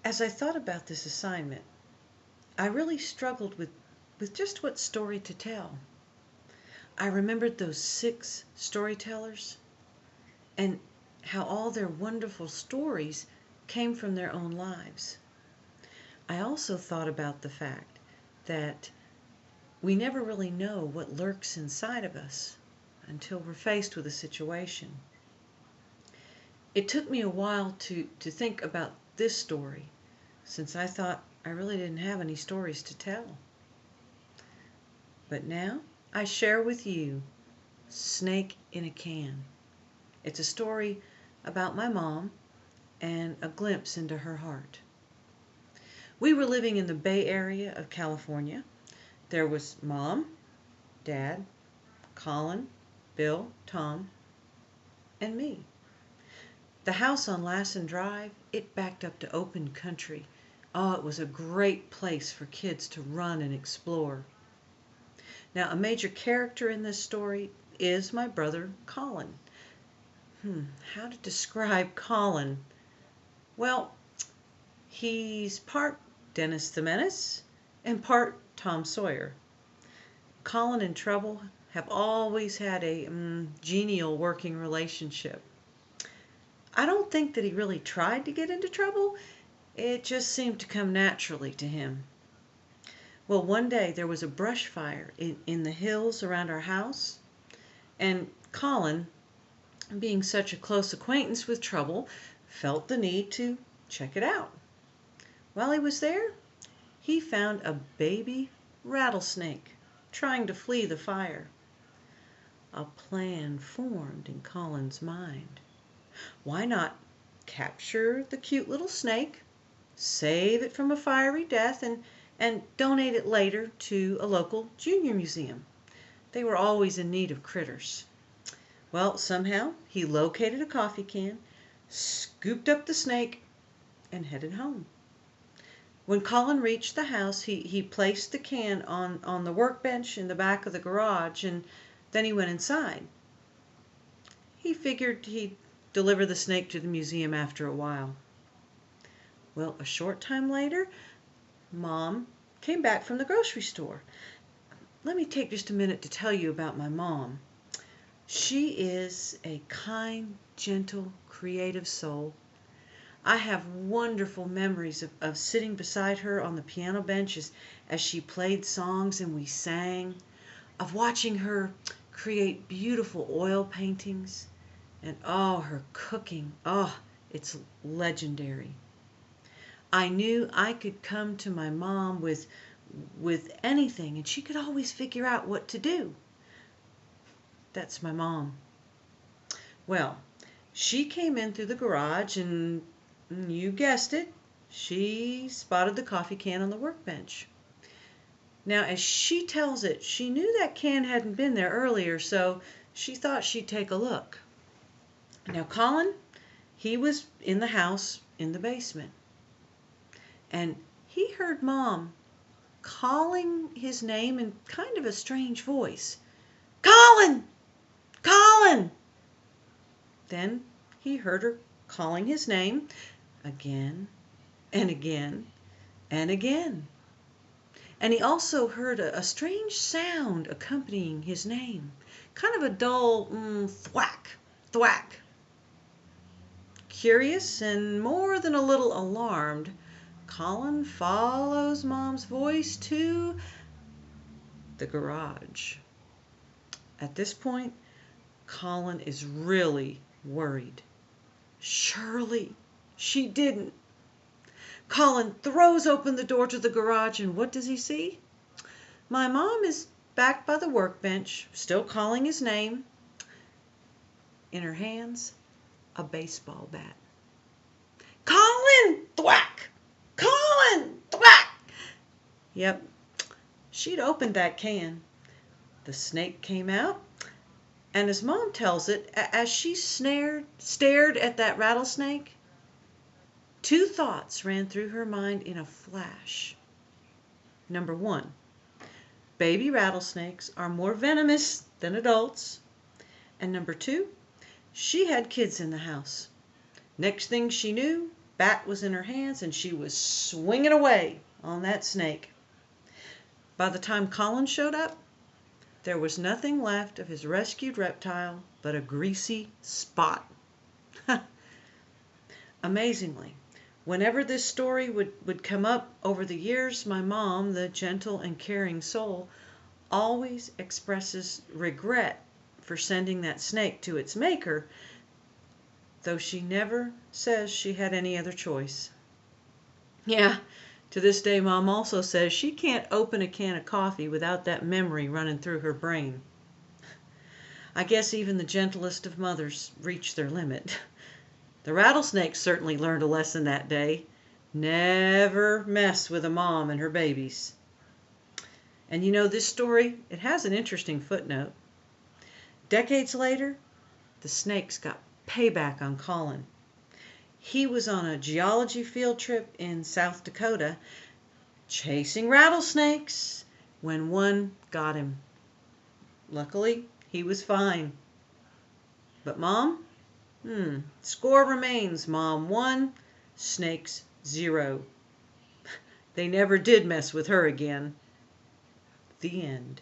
As I thought about this assignment, I really struggled with just what story to tell. I remembered those 6 storytellers and how all their wonderful stories came from their own lives. I also thought about the fact that we never really know what lurks inside of us until we're faced with a situation. It took me a while to think about this story, since I thought I really didn't have any stories to tell. But now I share with you Snake in a Can. It's a story about my mom and a glimpse into her heart. We were living in the Bay Area of California. There was Mom, Dad, Colin, Bill, Tom, and me. The house on Lassen Drive, it backed up to open country. Oh, it was a great place for kids to run and explore. Now, a major character in this story is my brother, Colin. How to describe Colin? Well, he's part Dennis the Menace and part Tom Sawyer. Colin and Trouble have always had a genial working relationship. I don't think that he really tried to get into trouble. It just seemed to come naturally to him. Well, one day there was a brush fire in the hills around our house, and Colin, being such a close acquaintance with Trouble, felt the need to check it out. While he was there, he found a baby rattlesnake trying to flee the fire. A plan formed in Colin's mind. Why not capture the cute little snake, save it from a fiery death, and donate it later to a local junior museum? They were always in need of critters. Well, somehow he located a coffee can, scooped up the snake, and headed home. When Colin reached the house, he placed the can on the workbench in the back of the garage, and then he went inside. He figured he'd deliver the snake to the museum after a while. Well, a short time later, Mom came back from the grocery store. Let me take just a minute to tell you about my mom. She is a kind, gentle, creative soul. I have wonderful memories of sitting beside her on the piano bench as she played songs and we sang, of watching her create beautiful oil paintings, and her cooking, it's legendary. I knew I could come to my mom with anything, and she could always figure out what to do. That's my mom. Well, she came in through the garage, and you guessed it, she spotted the coffee can on the workbench. Now, as she tells it, she knew that can hadn't been there earlier, so she thought she'd take a look. Now, Colin, he was in the house in the basement, and he heard Mom calling his name in kind of a strange voice. Colin! Colin! Then he heard her calling his name again and again and again. And he also heard a strange sound accompanying his name, kind of a dull thwack, thwack. Curious and more than a little alarmed, Colin follows Mom's voice to the garage. At this point, Colin is really worried. Surely she didn't. Colin throws open the door to the garage, and what does he see? My mom is back by the workbench, still calling his name. In her hands, a baseball bat. Colin! Thwack! Colin! Thwack! Yep, she'd opened that can. The snake came out, and as Mom tells it, as she stared at that rattlesnake, 2 thoughts ran through her mind in a flash. Number 1, baby rattlesnakes are more venomous than adults. And number 2, she had kids in the house. Next thing she knew, bat was in her hands and she was swinging away on that snake. By the time Colin showed up, there was nothing left of his rescued reptile but a greasy spot. Amazingly, whenever this story would come up over the years, my mom, the gentle and caring soul, always expresses regret for sending that snake to its maker, though she never says she had any other choice. Yeah, to this day, Mom also says she can't open a can of coffee without that memory running through her brain. I guess even the gentlest of mothers reach their limit. The rattlesnake certainly learned a lesson that day. Never mess with a mom and her babies. And you know, this story, it has an interesting footnote. Decades later, the snakes got payback on Colin. He was on a geology field trip in South Dakota, chasing rattlesnakes, when one got him. Luckily, he was fine. But Mom? Score remains. Mom 1, snakes 0. They never did mess with her again. The end.